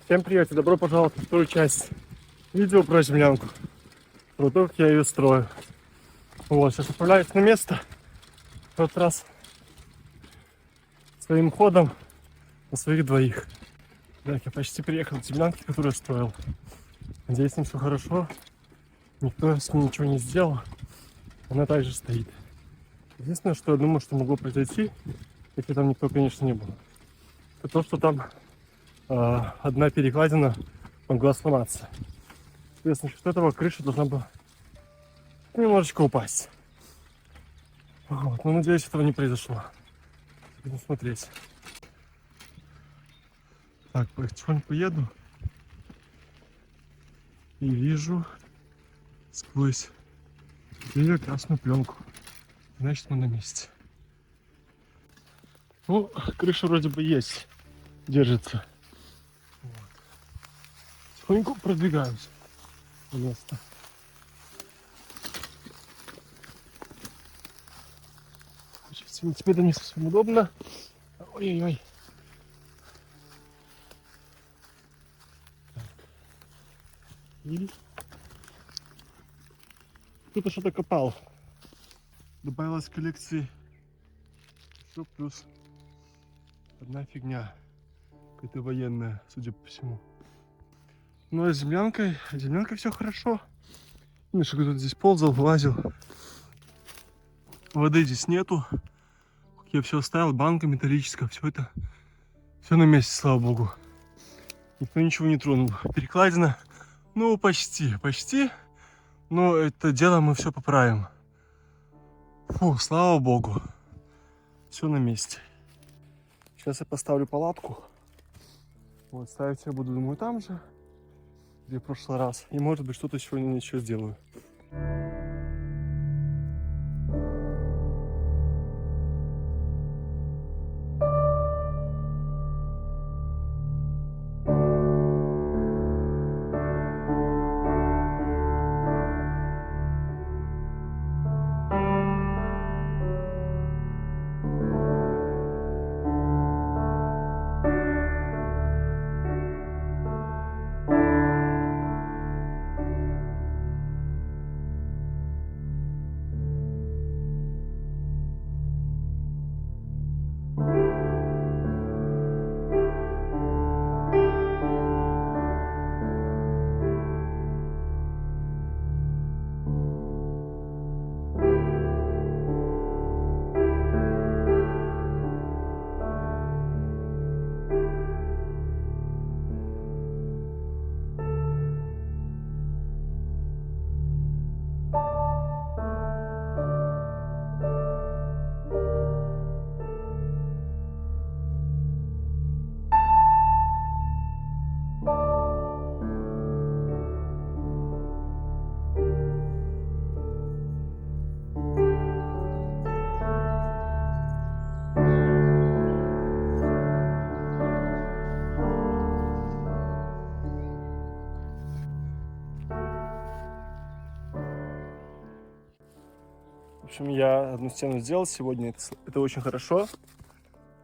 Всем привет и добро пожаловать в вторую часть видео про землянку. Про то, как я ее строю. Вот, сейчас отправляюсь на место. В этот раз своим ходом на своих двоих. Так, я почти приехал к землянке, которую я строил. Надеюсь, с ним все хорошо. Никто с ней ничего не сделал. Она также стоит. Единственное, что я думаю, что могло произойти, если там никто, конечно, не был, это то, что там одна перекладина могла сломаться. Соответственно, что этого крыша должна была немножечко упасть. Вот. Но надеюсь, этого не произошло. Будем смотреть. Так, потихоньку еду. И вижу сквозь деревья красную пленку. Значит, мы на месте. Ну, крыша вроде бы есть. Держится. Вот. Потихоньку продвигаюсь на место. Теперь это не совсем удобно. Ой-ой-ой. И кто-то что-то копал. Добавилась к коллекции еще плюс одна фигня. Какая-то военная, судя по всему. Ну а с землянкой все хорошо. Миша кто-то здесь ползал, вылазил. Воды здесь нету. Как я все оставил, банка металлическая, все это все на месте, слава богу. Никто ничего не тронул. Перекладина, ну почти. Но это дело мы все поправим. Фу, слава богу. Все на месте. Сейчас я поставлю палатку. Вот, ставить я буду, думаю, там же, где в прошлый раз. И может быть что-то сегодня еще сделаю. В общем, я одну стену сделал сегодня, это очень хорошо.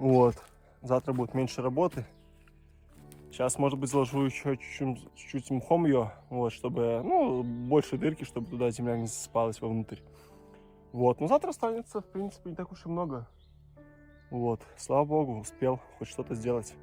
Вот. Завтра будет меньше работы. Сейчас, может быть, заложу еще чуть-чуть мхом ее, вот, чтобы, ну, больше дырки, чтобы туда земля не засыпалась вовнутрь. Вот, но завтра останется, в принципе, не так уж и много. Вот, слава богу, успел хоть что-то сделать.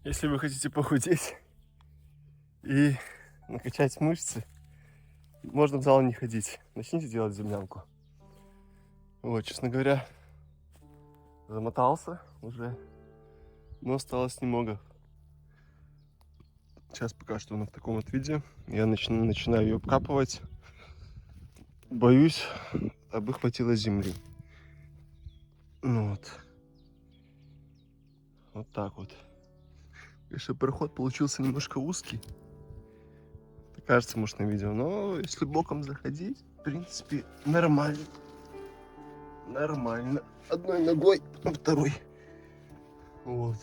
Если вы хотите похудеть и накачать мышцы, можно в зал не ходить. Начните делать землянку. Вот, честно говоря, замотался уже, но осталось немного. Сейчас пока что она в таком вот виде. Я начинаю ее обкапывать. Боюсь, aby хватило земли. Ну вот. Вот так вот. Конечно, проход получился немножко узкий. Это кажется, может, на видео. Но если боком заходить, в принципе, нормально. Нормально. Одной ногой, потом второй. Вот.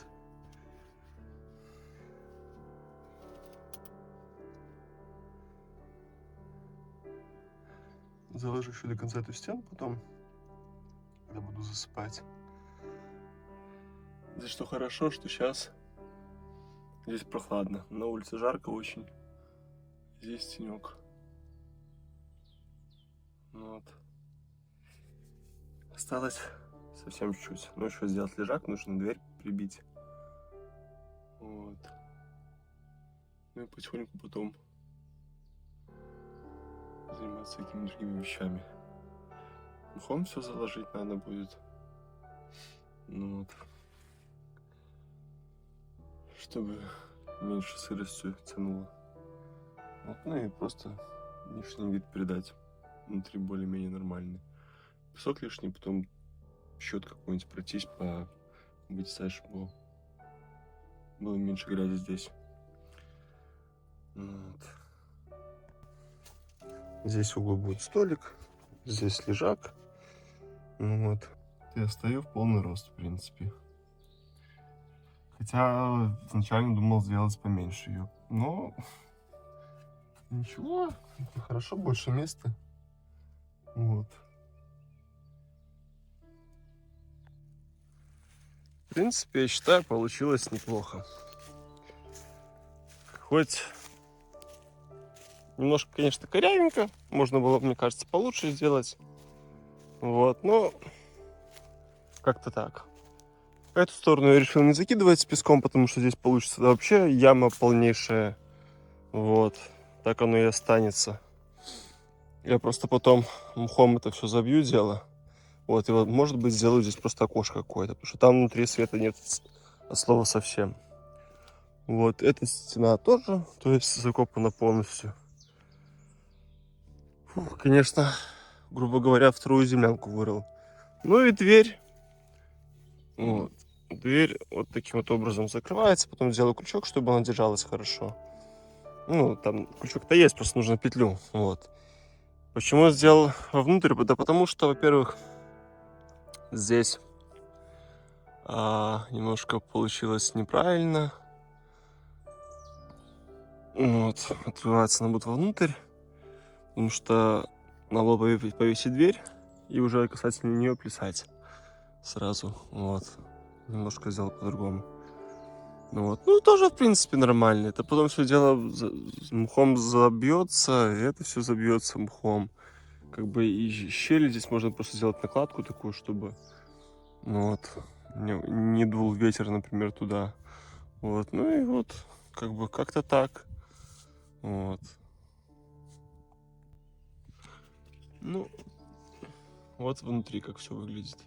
Заложу еще до конца эту стену потом, когда буду засыпать. Здесь что хорошо, что сейчас здесь прохладно. На улице жарко очень. Здесь тенек. Вот. Осталось совсем чуть-чуть. Ну, еще сделать лежак, нужно дверь прибить. Вот. Ну и потихоньку потом заниматься какими-то другими вещами. Мхом все заложить надо будет. Ну вот. Чтобы меньше сыростью тянуло. Вот, ну и просто лишний вид придать. Внутри более-менее нормальный. Песок лишний, потом счет какой-нибудь пройтись по вытесать, чтобы было меньше грязи здесь. Вот. Здесь в углу будет столик, здесь лежак. Ну вот. Я стою в полный рост, в принципе. Хотя изначально думал сделать поменьше ее. Но ничего, хорошо, больше места. Вот. В принципе, я считаю, получилось неплохо. Хоть немножко, конечно, корявенько. Можно было, мне кажется, получше сделать. Вот, но как-то так. Эту сторону я решил не закидывать с песком, потому что здесь получится вообще яма полнейшая. Вот, так оно и останется. Я просто потом мхом это все забью дело. Вот, и вот, может быть, сделаю здесь просто окошко какое-то, потому что там внутри света нет от слова совсем. Вот, эта стена тоже, то есть закопана полностью. Фух, конечно, грубо говоря, вторую землянку вырыл. Ну и дверь. Вот. Дверь вот таким вот образом закрывается, потом сделаю крючок, чтобы она держалась хорошо. Ну, там крючок-то есть, просто нужно петлю. Вот. Почему я сделал вовнутрь? Да потому что, во-первых, здесь немножко получилось неправильно. Вот, открывается она будет вовнутрь, потому что надо было повесить дверь и уже касательно нее плясать сразу. Вот, немножко сделал по-другому. Ну вот, ну тоже в принципе нормально. Это потом все дело мхом забьется, и это все забьется мхом. Как бы и щели здесь можно просто сделать накладку такую, чтобы, ну вот, не дул ветер, например, туда. Вот, ну и вот, как бы как-то так. Вот. Ну, вот внутри как все выглядит.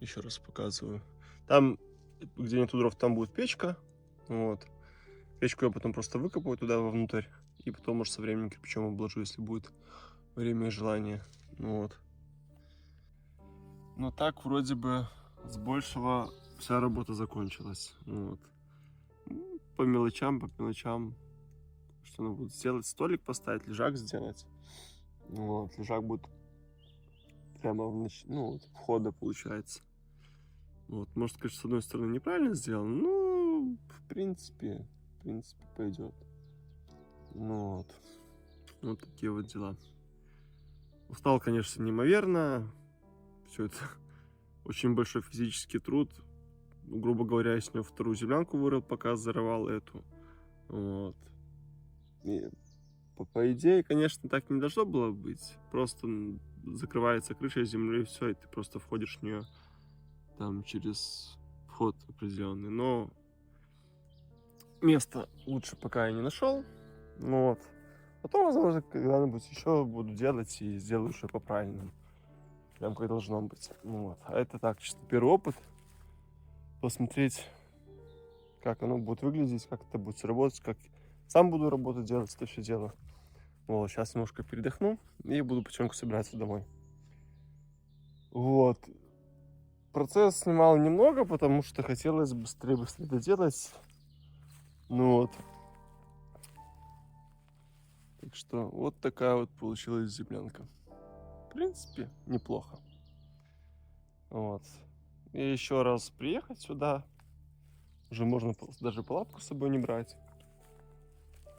Еще раз показываю. Там, где нету дров, там будет печка. Вот. Печку я потом просто выкопаю туда вовнутрь. И потом, может, со временем кирпичом обложу, если будет время и желание. Ну вот. Но так вроде бы с большего вся работа закончилась. Вот. По мелочам, что надо будет сделать? Столик поставить, лежак сделать. Вот. Лежак будет прямо вот, входа получается. Вот. Может, конечно, с одной стороны неправильно сделано, но в принципе пойдет. Ну вот. Вот такие вот дела. Устал, конечно, неимоверно. Все это очень большой физический труд. Грубо говоря, я с него вторую землянку вырыл, пока зарывал эту. Вот. И по идее, конечно, так не должно было быть. Просто закрывается крыша земли, и все, и ты просто входишь в нее там через вход определенный. Но место лучше пока я не нашел. Ну вот. Потом, возможно, когда-нибудь еще буду делать и сделаю уже по правильному. Прям как должно быть. Ну вот. А это так, чисто первый опыт. Посмотреть, как оно будет выглядеть, как это будет работать, как сам буду работать, делать это все дело. Вот, сейчас немножко передохну и буду потихоньку собираться домой. Вот. Процесс снимал немного, потому что хотелось быстрее доделать. Ну вот. Так что вот такая вот получилась землянка. В принципе, неплохо. Вот. И еще раз приехать сюда. Уже можно даже палатку с собой не брать.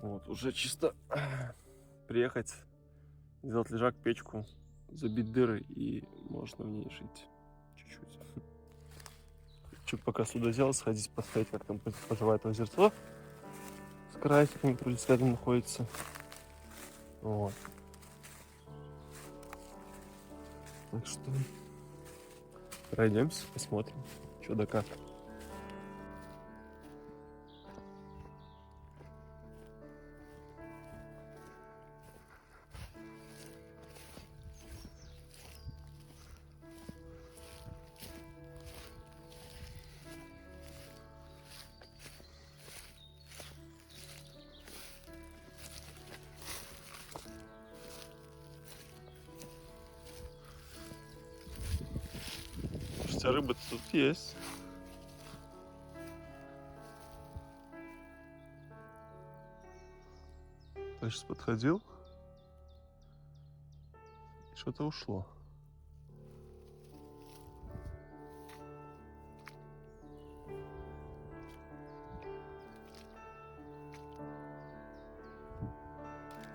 Вот, уже чисто приехать, сделать лежак, печку, забить дыры и можно в ней жить чуть-чуть. Хочу пока сюда взял, сходить посмотреть, как там поживает озерцо с карасиками, который рядом находится. Вот. Так что пройдемся, посмотрим, что да как. Хотя рыба тут есть. Я сейчас подходил. Что-то ушло.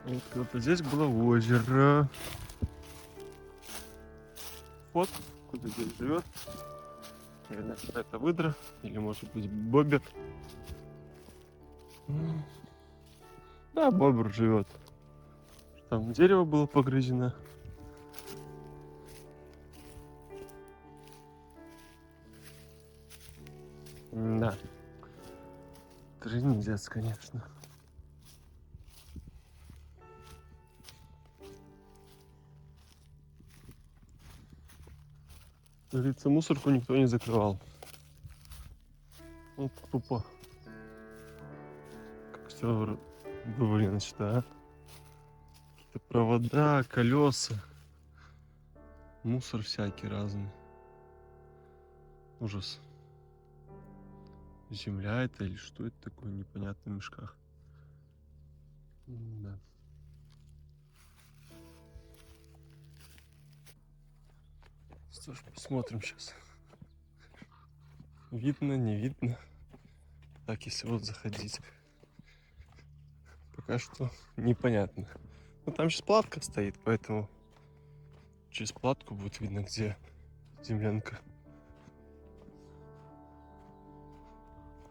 Вот когда-то здесь было озеро. Вот кто-то здесь живет. Наверное, это выдра или может быть бобер. Да, бобр живет. Там дерево было погрызено. Да. Трындец, конечно. Говорится, мусорку никто не закрывал. Вот тупо. Как все вывалено сюда, а? Какие-то провода, колеса. Мусор всякий разный. Ужас. Земля это или что это такое, непонятно в мешках. Да. Что ж, посмотрим сейчас. Видно, не видно. Так, если вот заходить. Пока что непонятно. Ну там сейчас платка стоит, поэтому через платку будет видно, где землянка.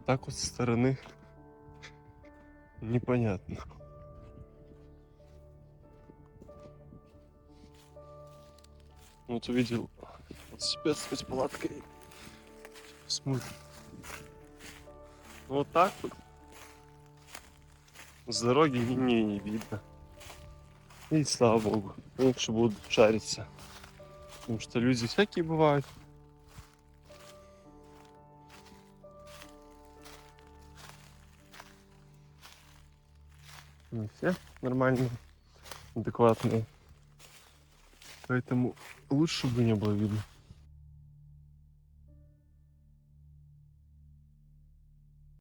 Так вот со стороны непонятно. Вот увидел вот себя с палаткой. Смотрим. Вот так вот. С дороги не видно. И слава богу. Лучше будут шариться. Потому что люди всякие бывают. Не все нормальные, адекватные. Поэтому лучше бы не было видно.